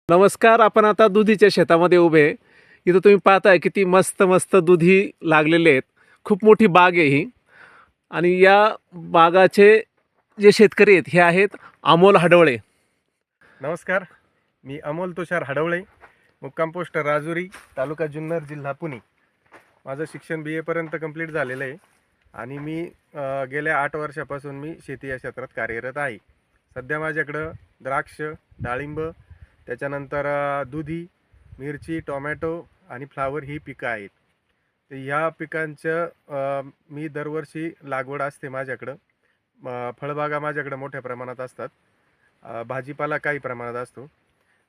नमस्कार. आपण आता दुधीच्या शेतामध्ये उभे आहे. इथं तुम्ही पाहताय किती मस्त मस्त दुधी लागलेले आहेत. खूप मोठी बाग आहे ही. आणि या बागाचे जे शेतकरी आहेत हे आहेत अमोल हडवळे. नमस्कार, मी अमोल तुषार हडवळे, मुक्काम पोस्ट राजुरी, तालुका जुन्नर, जिल्हा पुणे. माझं शिक्षण BA पर्यंत कंप्लीट झालेलं आहे आणि मी गेल्या 8 वर्षापासून मी शेती या क्षेत्रात कार्यरत आहे. सध्या माझ्याकडं द्राक्ष, डाळिंब, त्याच्यानंतर दुधी, मिरची, टोमॅटो आणि फ्लावर ही पिकं आहेत. तर ह्या पिकांचं मी दरवर्षी लागवड असते माझ्याकडं. फळबागा माझ्याकडं मोठ्या प्रमाणात असतात. भाजीपाला काही प्रमाणात असतो.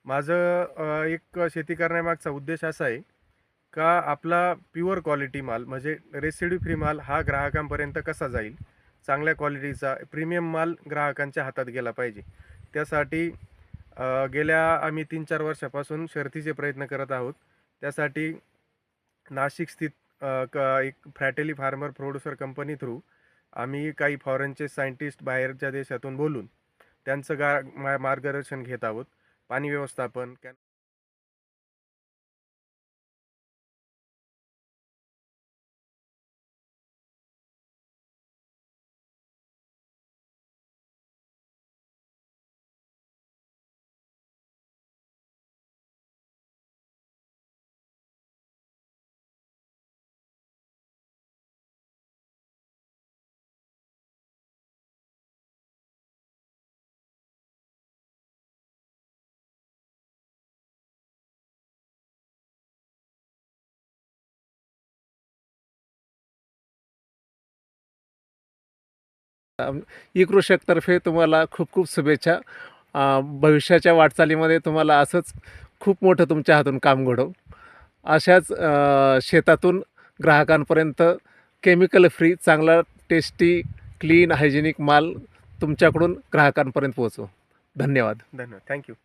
माझं एक शेती करण्यामागचा उद्देश असा आहे का आपला प्युअर क्वालिटी माल म्हणजे रेसिड्यू फ्री माल हा ग्राहकांपर्यंत कसा जाईल, चांगल्या क्वालिटीचा प्रीमियम माल ग्राहकांच्या हातात गेला पाहिजे. त्यासाठी गेल्या आम्ही 3-4 वर्षापासून शर्थीचे प्रयत्न करत आहोत. त्यासाठी नाशिक स्थित एक फ्रॅटेली फार्मर प्रोड्युसर कंपनी थ्रू आम्ही काही फॉरेनचे सायंटिस्ट बाहेरच्या देशातून बोलून त्यांचं मार्गदर्शन घेत आहोत. पाणी व्यवस्थापन ई-कृषकतर्फे तुम्हाला खूप खूप शुभेच्छा. भविष्याच्या वाटचालीमध्ये तुम्हाला असंच खूप मोठं तुमच्या हातून काम घडो. अशाच शेतातून ग्राहकांपर्यंत केमिकल फ्री चांगला टेस्टी क्लीन हायजेनिक माल तुमच्याकडून ग्राहकांपर्यंत पोहोचो. धन्यवाद. धन्यवाद. थँक्यू.